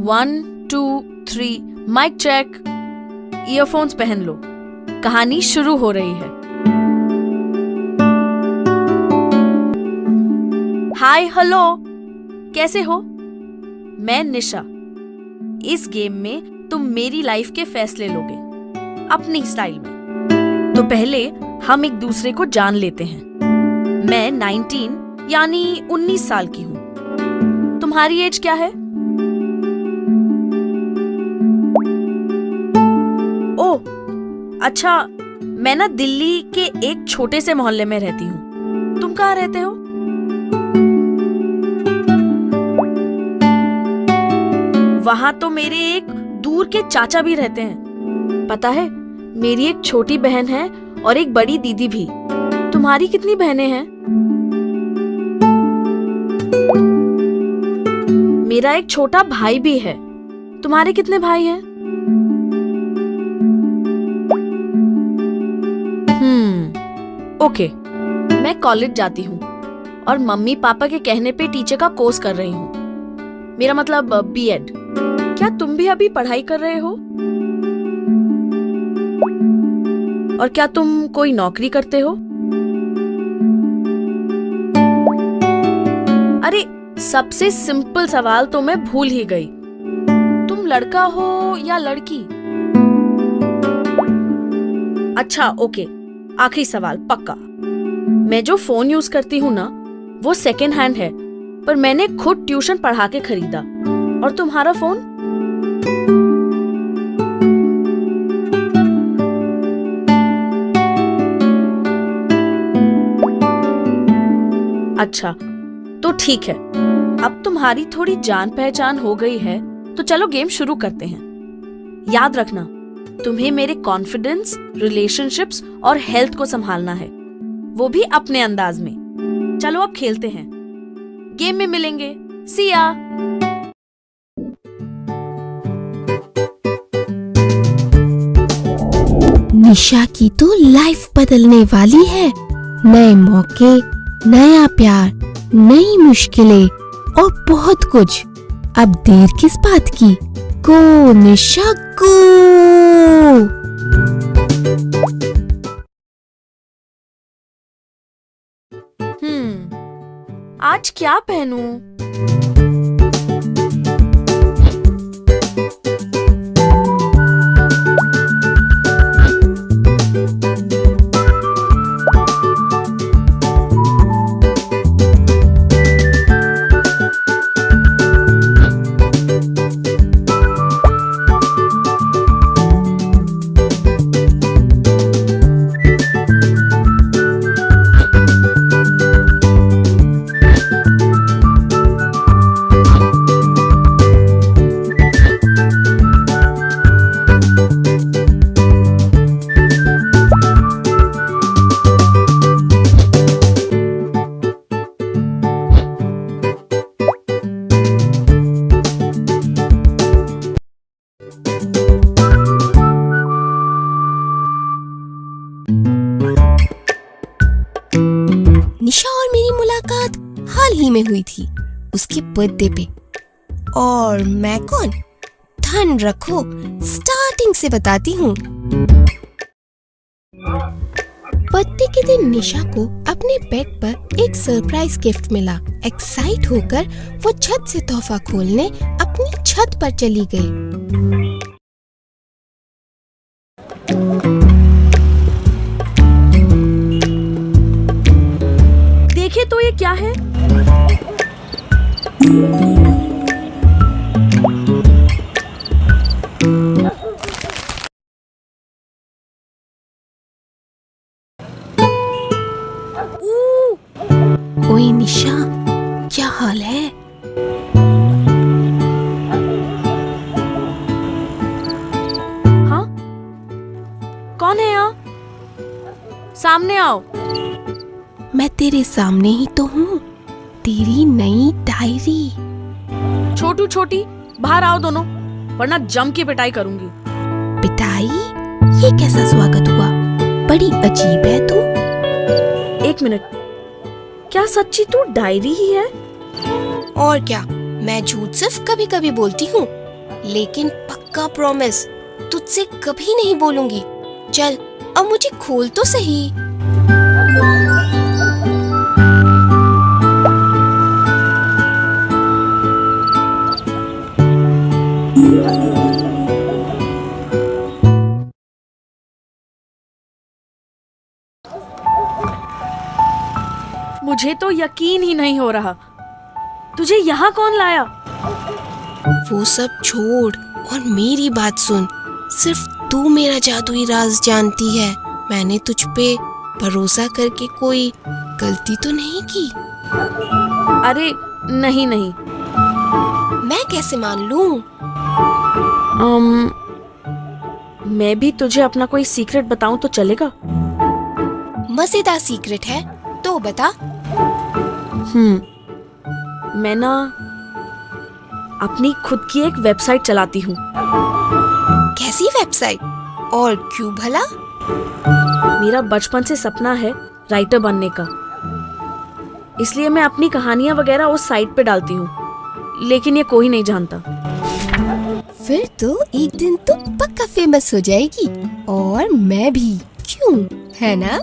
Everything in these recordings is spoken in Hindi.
1 2 3 माइक चेक। ईयरफोन्स पहन लो, कहानी शुरू हो रही है। हाय हेलो, कैसे हो? मैं निशा। इस गेम में तुम मेरी लाइफ के फैसले लोगे अपनी स्टाइल में। तो पहले हम एक दूसरे को जान लेते हैं। मैं 19 यानी 19 साल की हूँ। तुम्हारी एज क्या है? ओह अच्छा, मैं ना दिल्ली के एक छोटे से मोहल्ले में रहती हूँ। तुम कहाँ रहते हो? वहां तो मेरे एक दूर के चाचा भी रहते हैं। पता है, मेरी एक छोटी बहन है और एक बड़ी दीदी भी। तुम्हारी कितनी बहनें हैं? मेरा एक छोटा भाई भी है। तुम्हारे कितने भाई हैं? ओके, मैं कॉलेज जाती हूँ और मम्मी पापा के कहने पे टीचर का कोर्स कर रही हूँ। मेरा मतलब बीएड। क्या तुम भी अभी पढ़ाई कर रहे हो? और क्या तुम कोई नौकरी करते हो? अरे, सबसे सिंपल सवाल तो मैं भूल ही गई। तुम लड़का हो या लड़की? अच्छा ओके, आखिरी सवाल पक्का। मैं जो फोन यूज करती हूँ ना, वो सेकेंड हैंड है, पर मैंने खुद ट्यूशन पढ़ा के खरीदा। और तुम्हारा फोन? अच्छा, तो ठीक है। अब तुम्हारी थोड़ी जान पहचान हो गई है, तो चलो गेम शुरू करते हैं। याद रखना, तुम्हें मेरे कॉन्फिडेंस, रिलेशनशिप्स और हेल्थ को संभालना है, वो भी अपने अंदाज में। चलो अब खेलते हैं। गेम में मिलेंगे। सी या। निशा की तो लाइफ बदलने वाली है। नए मौके, नया प्यार, नई मुश्किलें और बहुत कुछ। अब देर किस बात की? गो निशा गो! आज क्या पहनूं? निशा और मेरी मुलाकात हाल ही में हुई थी, उसके बर्थडे पे। और मैं कौन? धन रखो, स्टार्टिंग से बताती हूँ। बर्थडे के दिन निशा को अपने बेड पर एक सरप्राइज गिफ्ट मिला। एक्साइट होकर वो छत से तोहफा खोलने अपनी छत पर चली गई। देखिए तो ये क्या है? ओए निशा, क्या हाल है? हाँ, कौन है यहाँ? सामने आओ। मैं तेरे सामने ही तो हूँ, तेरी नई डायरी। छोटू छोटी, बाहर आओ दोनों, वरना जम के पिटाई करूंगी। पिटाई? ये कैसा स्वागत हुआ? बड़ी अजीब है तू। एक मिनट, क्या सच्ची तू डायरी ही है? और क्या, मैं झूठ सिर्फ कभी कभी बोलती हूँ। लेकिन पक्का प्रॉमिस तुझसे कभी नहीं बोलूंगी। चल अब मुझे खोल तो सही। मुझे तो यकीन ही नहीं हो रहा। तुझे यहाँ कौन लाया? वो सब छोड़ और मेरी बात सुन। सिर्फ तू मेरा जादुई राज जानती है। मैंने तुझ पे भरोसा करके कोई गलती तो नहीं की? अरे नहीं नहीं। मैं कैसे मान लूं? मैं भी तुझे अपना कोई सीक्रेट बताऊं तो चलेगा? मजेदार सीक्रेट है तो बता। मैं ना अपनी खुद की एक वेबसाइट चलाती हूँ। कैसी वेबसाइट और क्यों भला? मेरा बचपन से सपना है राइटर बनने का, इसलिए मैं अपनी कहानियां वगैरह उस साइट पे डालती हूँ, लेकिन ये कोई नहीं जानता। फिर तो एक दिन तो पक्का फेमस हो जाएगी, और मैं भी, क्यों, है ना?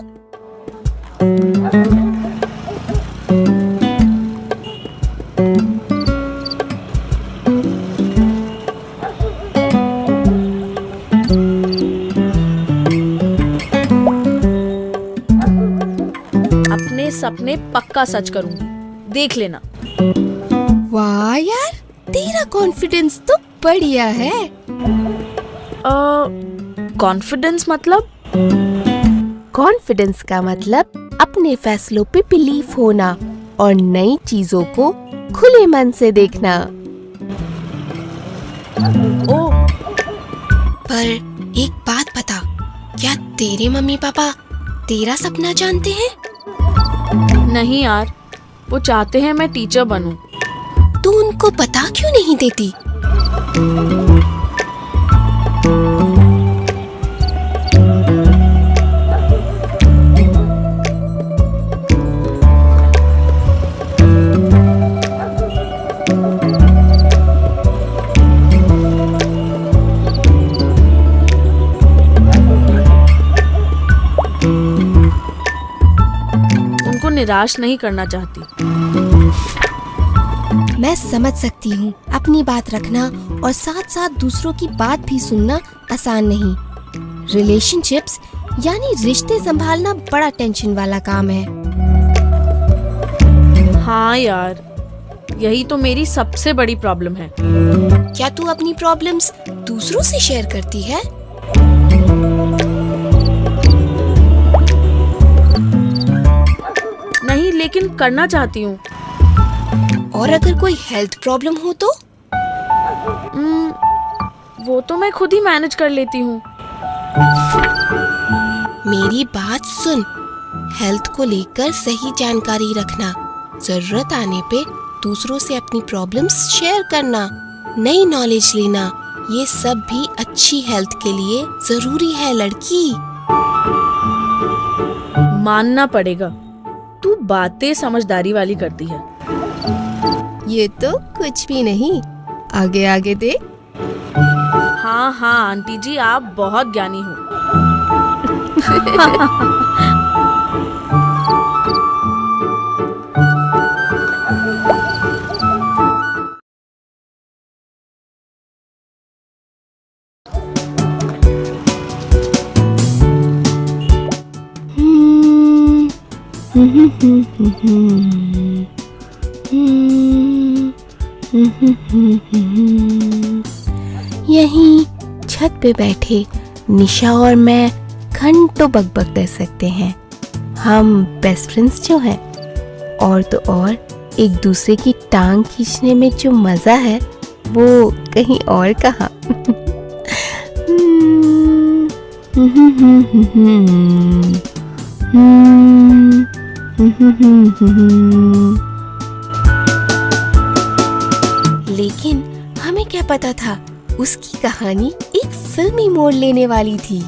अपने सपने पक्का सच करूंगी, देख लेना। वाह यार, तेरा कॉन्फिडेंस तो बढ़िया है। कॉन्फिडेंस मतलब? कॉन्फिडेंस का मतलब अपने फैसलों पे बिलीफ होना और नई चीजों को खुले मन से देखना। ओ, पर एक बात बता, क्या तेरे मम्मी पापा तेरा सपना जानते हैं? नहीं यार, वो चाहते हैं मैं टीचर बनूं। तू उनको बता क्यों नहीं देती? उनको निराश नहीं करना चाहती। मैं समझ सकती हूँ, अपनी बात रखना और साथ साथ दूसरों की बात भी सुनना आसान नहीं। रिलेशनशिप्स यानी रिश्ते संभालना बड़ा टेंशन वाला काम है। हाँ यार, यही तो मेरी सबसे बड़ी प्रॉब्लम है। क्या तू अपनी प्रॉब्लम्स दूसरों से शेयर करती है? नहीं, लेकिन करना चाहती हूँ। और अगर कोई हेल्थ प्रॉब्लम हो तो? वो तो मैं खुद ही मैनेज कर लेती हूँ। मेरी बात सुन, हेल्थ को लेकर सही जानकारी रखना, जरूरत आने पे दूसरों से अपनी प्रॉब्लम्स शेयर करना, नई नॉलेज लेना, ये सब भी अच्छी हेल्थ के लिए जरूरी है लड़की। मानना पड़ेगा, तू बातें समझदारी वाली करती है। ये तो कुछ भी नहीं, आगे आगे देख। हाँ हाँ आंटी जी, आप बहुत ज्ञानी हो। यहीं छत पे बैठे निशा और मैं घंटों बकबक कर सकते हैं। हम बेस्ट फ्रेंड्स जो हैं, और तो और एक दूसरे की टांग खींचने में जो मजा है वो कहीं और कहाँ। लेकिन हमें क्या पता था, उसकी कहानी एक फिल्मी मोड़ लेने वाली थी।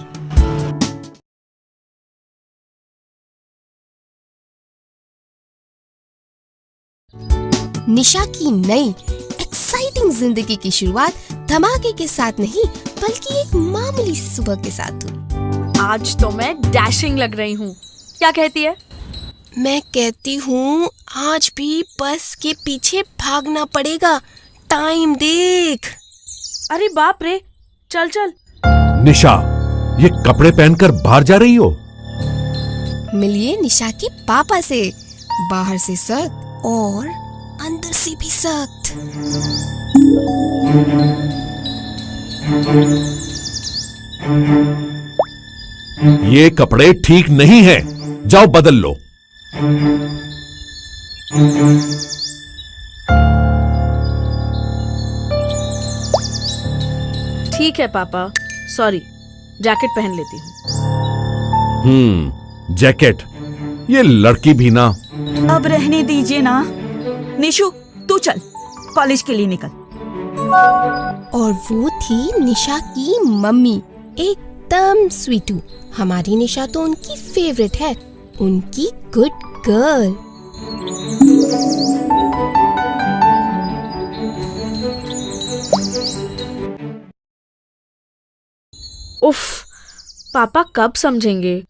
निशा की नई एक्साइटिंग एक्साइटिंग जिंदगी की शुरुआत धमाके के साथ नहीं बल्कि एक मामूली सुबह के साथ हुई। आज तो मैं डैशिंग लग रही हूँ। क्या कहती है? मैं कहती हूँ आज भी बस के पीछे भागना पड़ेगा। टाइम देख। अरे बाप रे, चल चल। निशा, ये कपड़े पहनकर बाहर जा रही हो? मिलिए निशा के पापा से। बाहर से सख्त और अंदर से भी सख्त। ये कपड़े ठीक नहीं हैं। जाओ बदल लो। ठीक है पापा, सॉरी, जैकेट पहन लेती हूँ। जैकेट? ये लड़की भी ना। अब रहने दीजिए ना। निशु, तू चल, कॉलेज के लिए निकल। और वो थी निशा की मम्मी, एकदम स्वीटू। हमारी निशा तो उनकी फेवरेट है, उनकी गुड गर्ल। उफ, पापा कब समझेंगे?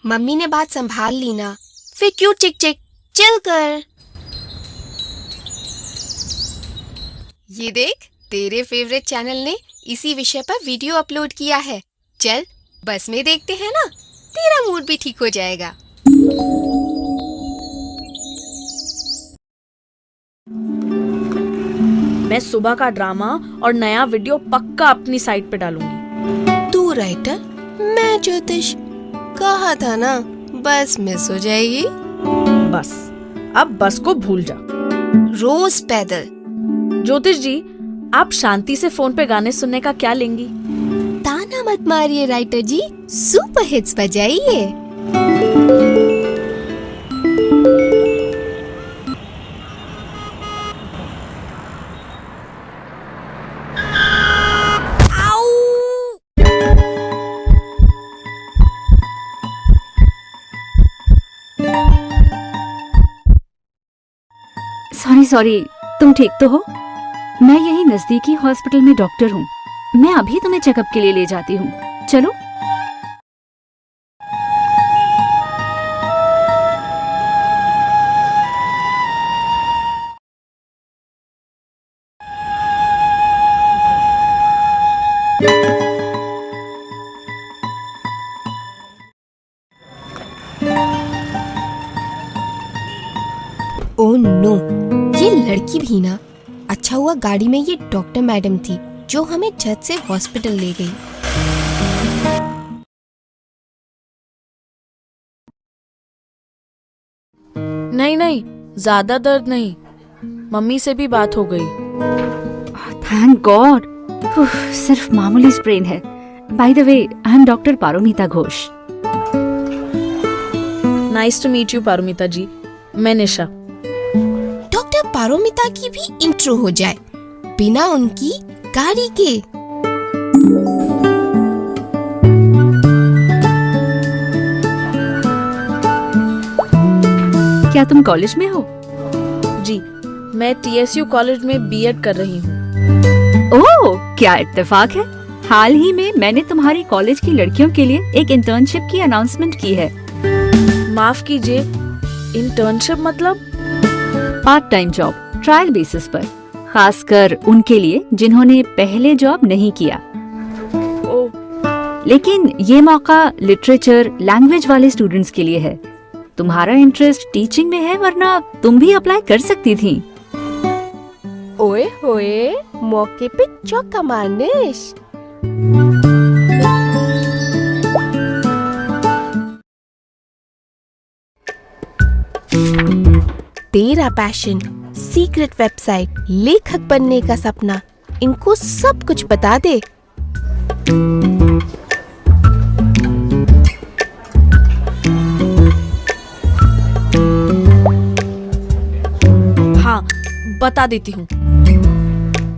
मम्मी ने बात संभाल ली ना, फिर क्यों चिक चिक? चल कर। ये देख, तेरे फेवरेट चैनल ने इसी विषय पर वीडियो अपलोड किया है। चल बस में देखते हैं ना, तेरा मूड भी ठीक हो जाएगा। मैं सुबह का ड्रामा और नया वीडियो पक्का अपनी साइट पे डालूंगी। तू राइटर, मैं ज्योतिष। कहा था ना, बस मिस हो जाएगी। बस, अब बस को भूल जा। रोज पैदल। ज्योतिष जी, आप शांति से फोन पे गाने सुनने का क्या लेंगी? ताना मत मारिए राइटर जी, सुपर हिट्स बजाइए। सॉरी, तुम ठीक तो हो? मैं यही नजदीकी हॉस्पिटल में डॉक्टर हूँ। मैं अभी तुम्हें चेकअप के लिए ले जाती हूँ। चलो। ओह नो, ये लड़की भी ना। अच्छा हुआ गाड़ी में ये डॉक्टर मैडम थी जो हमें झट से हॉस्पिटल ले गई। नहीं, ज्यादा दर्द नहीं। मम्मी से भी बात हो गई। Thank God. सिर्फ मामूली स्प्रेन है। By the way, I am doctor Paromita Ghosh. Nice to meet you Paromita ji. मैं निशा। डॉक्टर पारोमिता की भी इंट्रो हो जाए, बिना उनकी गाड़ी के। क्या तुम कॉलेज में हो? जी, मैं TSU कॉलेज में B.Ed कर रही हूँ। ओह, क्या इत्तेफाक है। हाल ही में मैंने तुम्हारी कॉलेज की लड़कियों के लिए एक इंटर्नशिप की अनाउंसमेंट की है। माफ कीजिए, इंटर्नशिप मतलब? Part time job, trial basis पर, खासकर उनके लिए जिन्होंने पहले जॉब नहीं किया। लेकिन ये मौका लिटरेचर, लैंग्वेज वाले स्टूडेंट्स के लिए है। तुम्हारा इंटरेस्ट टीचिंग में है, वरना तुम भी अप्लाई कर सकती थी। ओए होए, मौके पे चौका मारनिश। तेरा पैशन, सीक्रेट वेबसाइट, लेखक बनने का सपना, इनको सब कुछ बता दे। हाँ, बता देती हूँ।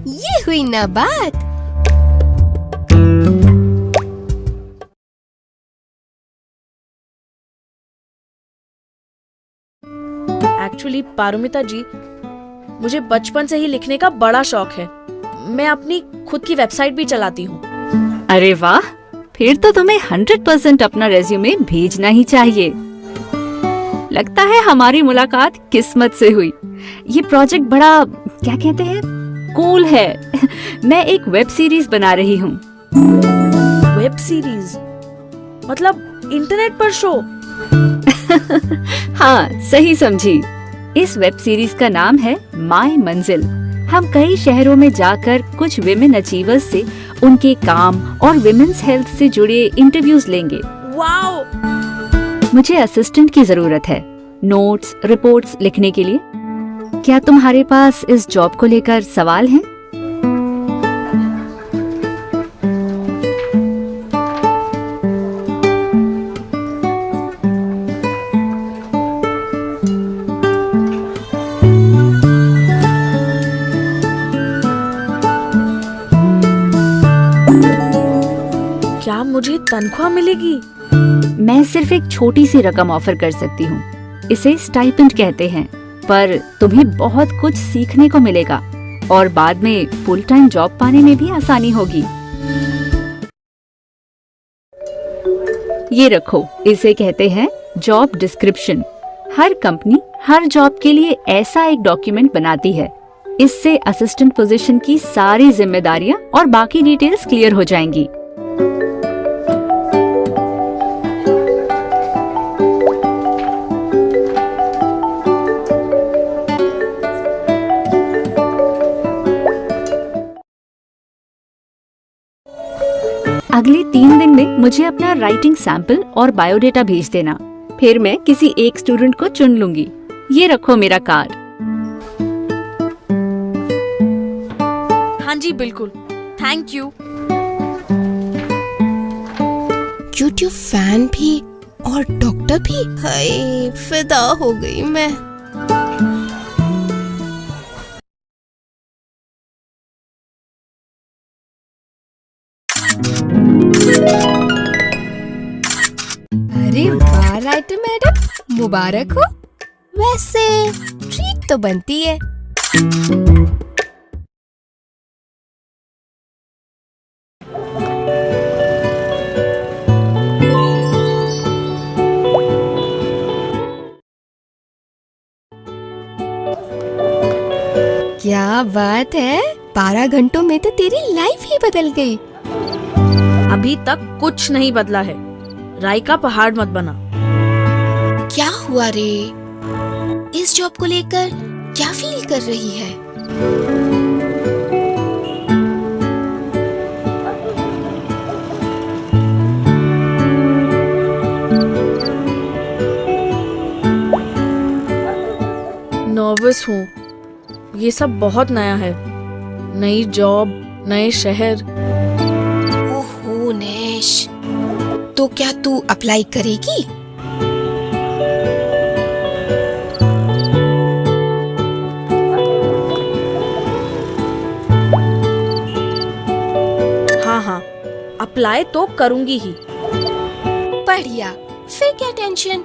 ये हुई ना बात। एक्चुअली पारोमिता जी, मुझे बचपन से ही लिखने का बड़ा शौक है। मैं अपनी खुद की वेबसाइट भी चलाती हूँ। अरे वाह, फिर तो तुम्हें 100% अपना रेज्यूमे भेजना ही चाहिए। लगता है हमारी मुलाकात किस्मत से हुई। ये प्रोजेक्ट बड़ा क्या कहते हैं, कूल है। मैं एक वेब सीरीज बना रही हूँ। वेब सीरीज मतलब इंटरनेट पर शो? हाँ, सही समझी। इस वेब सीरीज का नाम है माय मंजिल। हम कई शहरों में जाकर कुछ विमेन अचीवर्स से उनके काम और विमेन्स हेल्थ से जुड़े इंटरव्यूज लेंगे। वाओ! मुझे असिस्टेंट की जरूरत है नोट्स, रिपोर्ट्स लिखने के लिए। क्या तुम्हारे पास इस जॉब को लेकर सवाल हैं? क्या मुझे तनख्वाह मिलेगी? मैं सिर्फ एक छोटी सी रकम ऑफर कर सकती हूँ। इसे स्टाइपेंड कहते हैं, पर तुम्हें बहुत कुछ सीखने को मिलेगा और बाद में फुल टाइम जॉब पाने में भी आसानी होगी। ये रखो, इसे कहते हैं जॉब डिस्क्रिप्शन। हर कंपनी हर जॉब के लिए ऐसा एक डॉक्यूमेंट बनाती है। इससे असिस्टेंट पोजीशन की सारी जिम्मेदारियां और बाकी डिटेल्स क्लियर हो जाएंगी। अगले 3 दिन में मुझे अपना राइटिंग सैंपल और बायोडेटा भेज देना। फिर मैं किसी एक स्टूडेंट को चुन लूंगी। ये रखो मेरा कार्ड। हाँ जी बिल्कुल, थैंक यू। यूट्यूब फैन भी और डॉक्टर भी। हाय, फिदा हो गई मैं। अरे वाह राइटर मैडम, मुबारक हो। वैसे ट्रीट तो बनती है। क्या बात है, 12 घंटों में तो तेरी लाइफ ही बदल गई। अभी तक कुछ नहीं बदला है। राय का पहाड़ मत बना। क्या हुआ रे? इस जॉब को लेकर क्या फील कर रही है? नर्वस हूँ। ये सब बहुत नया है। नई जॉब, नए शहर। ओहो नेश, तो क्या तू अप्लाई करेगी? हाँ, अप्लाई तो करूंगी ही। बढ़िया, फिर क्या टेंशन?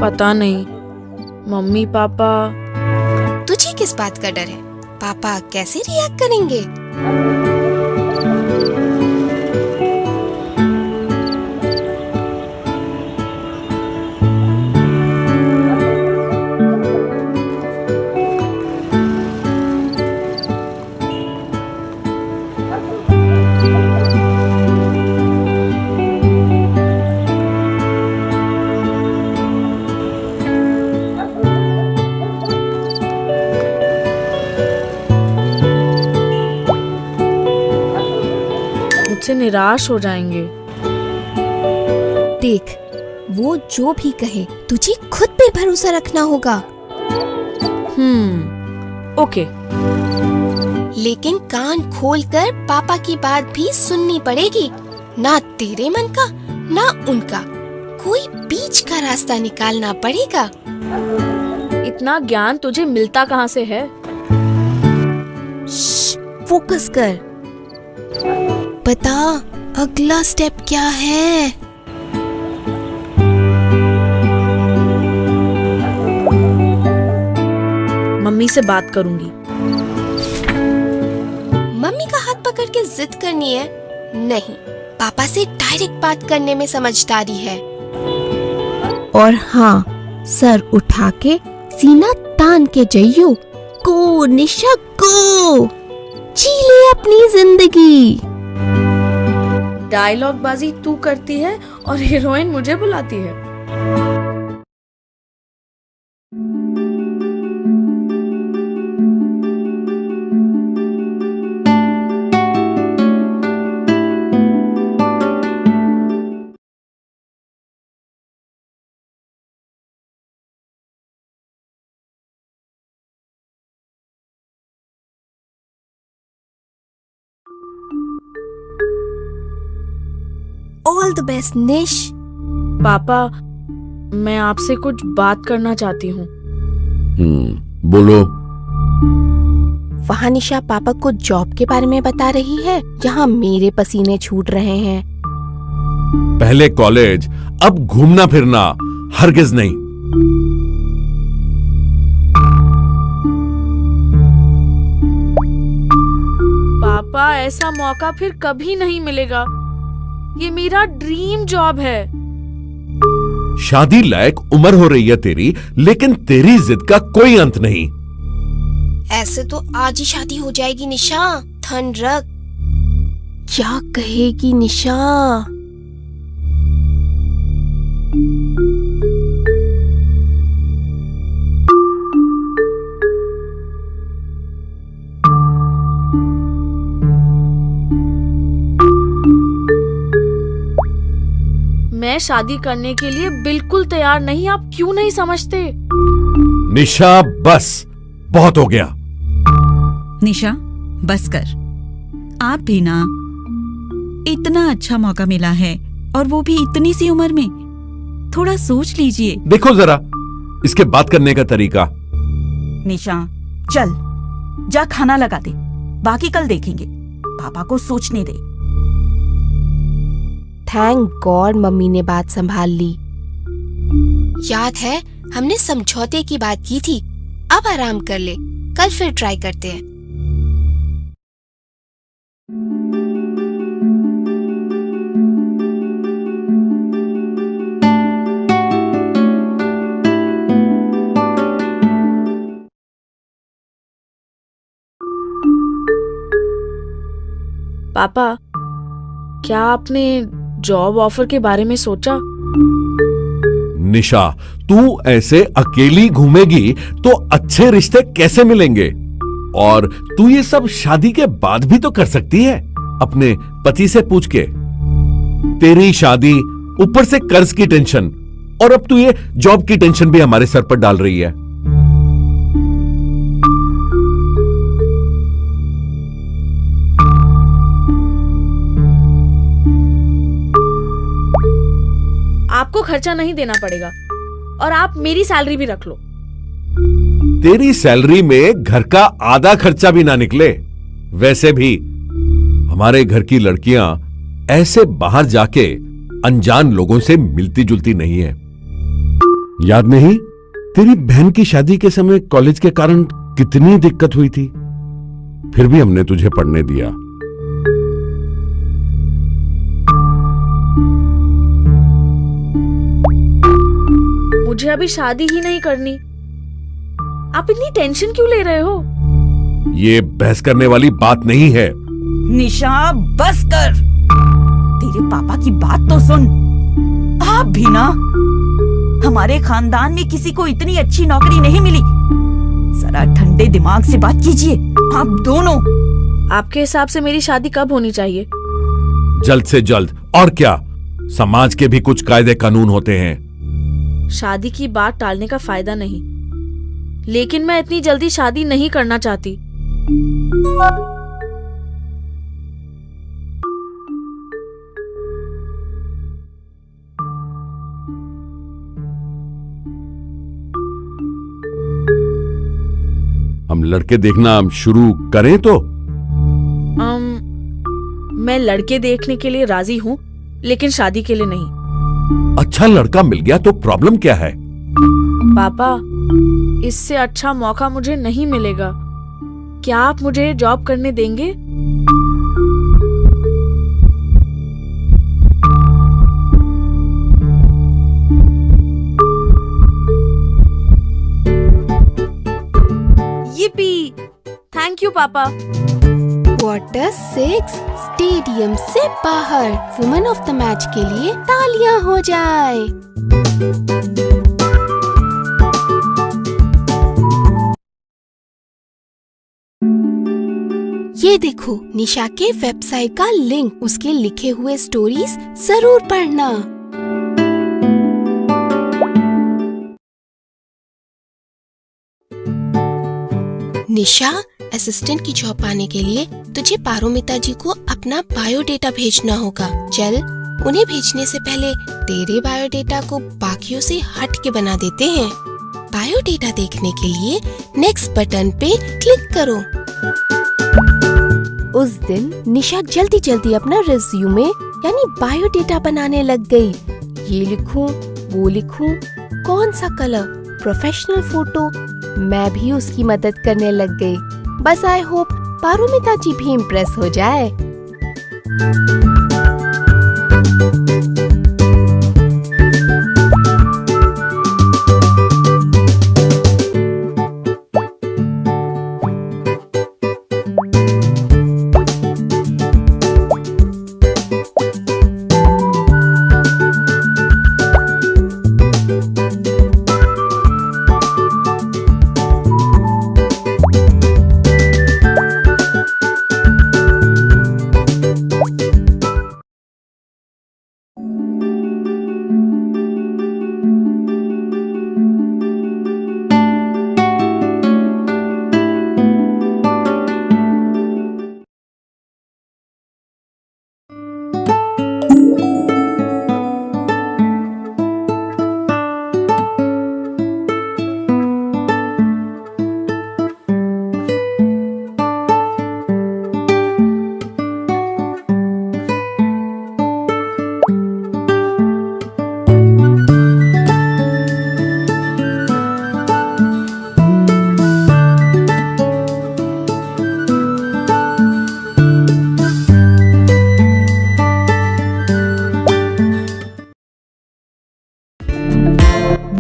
पता नहीं, मम्मी पापा। तुझे किस बात का डर है? पापा कैसे रिएक्ट करेंगे? मुझसे निराश हो जाएंगे। देख, वो जो भी कहे तुझे खुद पे भरोसा रखना होगा। ओके। लेकिन कान खोलकर पापा की बात भी सुननी पड़ेगी। ना तेरे मन का ना उनका, कोई बीच का रास्ता निकालना पड़ेगा। इतना ज्ञान तुझे मिलता कहाँ से है? फोकस कर। बता, अगला स्टेप क्या है? मम्मी से बात करूंगी। मम्मी का हाथ पकड़ के जिद करनी है? नहीं, पापा से डायरेक्ट बात करने में समझदारी है। और हाँ, सर उठा के सीना तान के जइयो, को निशा को, जी ले अपनी जिंदगी। डायलॉग बाजी तू करती है और हीरोइन मुझे बुलाती है। ऑल द बेस्ट निश। पापा, मैं आपसे कुछ बात करना चाहती हूँ। बोलो। वहाँ निशा पापा को जॉब के बारे में बता रही है, जहाँ मेरे पसीने छूट रहे हैं। पहले कॉलेज, अब घूमना फिरना, हरगिज नहीं। पापा, ऐसा मौका फिर कभी नहीं मिलेगा। ये मेरा ड्रीम जॉब है। शादी लायक उम्र हो रही है तेरी, लेकिन तेरी जिद का कोई अंत नहीं। ऐसे तो आज ही शादी हो जाएगी निशा, धन रख। क्या कहेगी निशा? मैं शादी करने के लिए बिल्कुल तैयार नहीं। आप क्यों नहीं समझते? निशा, बस बहुत हो गया। निशा, बस कर। आप भी ना, इतना अच्छा मौका मिला है और वो भी इतनी सी उम्र में। थोड़ा सोच लीजिए। देखो जरा इसके बात करने का तरीका। निशा, चल जा खाना लगा दे, बाकी कल देखेंगे। पापा को सोचने दे। थैंक गॉड मम्मी ने बात संभाल ली। याद है हमने समझौते की बात की थी। अब आराम कर ले, कल फिर ट्राई करते हैं। पापा, क्या आपने जॉब ऑफर के बारे में सोचा? निशा, तू ऐसे अकेली घूमेगी तो अच्छे रिश्ते कैसे मिलेंगे? और तू ये सब शादी के बाद भी तो कर सकती है, अपने पति से पूछ के। तेरी शादी, ऊपर से कर्ज की टेंशन, और अब तू ये जॉब की टेंशन भी हमारे सर पर डाल रही है। आपको खर्चा नहीं देना पड़ेगा और आप मेरी सैलरी भी रख लो। तेरी सैलरी में घर का आधा खर्चा भी ना निकले। वैसे भी हमारे घर की लड़कियां ऐसे बाहर जाके अनजान लोगों से मिलती जुलती नहीं है। याद नहीं, तेरी बहन की शादी के समय कॉलेज के कारण कितनी दिक्कत हुई थी, फिर भी हमने तुझे पढ़ने दिया। मुझे अभी शादी ही नहीं करनी। आप इतनी टेंशन क्यों ले रहे हो? ये बहस करने वाली बात नहीं है। निशा, बस कर। तेरे पापा की बात तो सुन। आप भी ना, हमारे खानदान में किसी को इतनी अच्छी नौकरी नहीं मिली। जरा ठंडे दिमाग से बात कीजिए, आप दोनों। आपके हिसाब से मेरी शादी कब होनी चाहिए? जल्द से जल्द। और क्या, समाज के भी कुछ कायदे कानून होते हैं। शादी की बात टालने का फायदा नहीं, लेकिन मैं इतनी जल्दी शादी नहीं करना चाहती। हम लड़के देखना शुरू करें तो? मैं लड़के देखने के लिए राजी हूँ, लेकिन शादी के लिए नहीं। अच्छा लड़का मिल गया तो प्रॉब्लम क्या है? पापा, इससे अच्छा मौका मुझे नहीं मिलेगा। क्या आप मुझे जॉब करने देंगे? yippee! थैंक यू पापा। क्वार्टर 6 स्टेडियम से बाहर वुमेन ऑफ द मैच के लिए तालियां हो जाए। ये देखो निशा के वेबसाइट का लिंक, उसके लिखे हुए स्टोरीज जरूर पढ़ना। निशा, असिस्टेंट की जॉब पाने के लिए तुझे पारोमिता जी को अपना बायोडेटा भेजना होगा। चल, उन्हें भेजने से पहले तेरे बायोडेटा को बाकियों से हट के बना देते हैं। बायोडेटा देखने के लिए नेक्स्ट बटन पे क्लिक करो। उस दिन निशा जल्दी जल्दी अपना रिज्यूमे यानी बायोडेटा बनाने लग गई। ये लिखूं, वो लिखूं, कौन सा कलर, प्रोफेशनल फोटो। मैं भी उसकी मदद करने लग गई। बस आई होप पारोमिता जी भी इम्प्रेस हो जाए।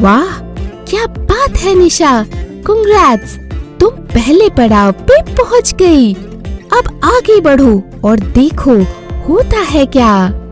वाह, क्या बात है निशा, कांग्रेट्स, तुम पहले पड़ाव पे पहुंच गई। अब आगे बढ़ो और देखो होता है क्या।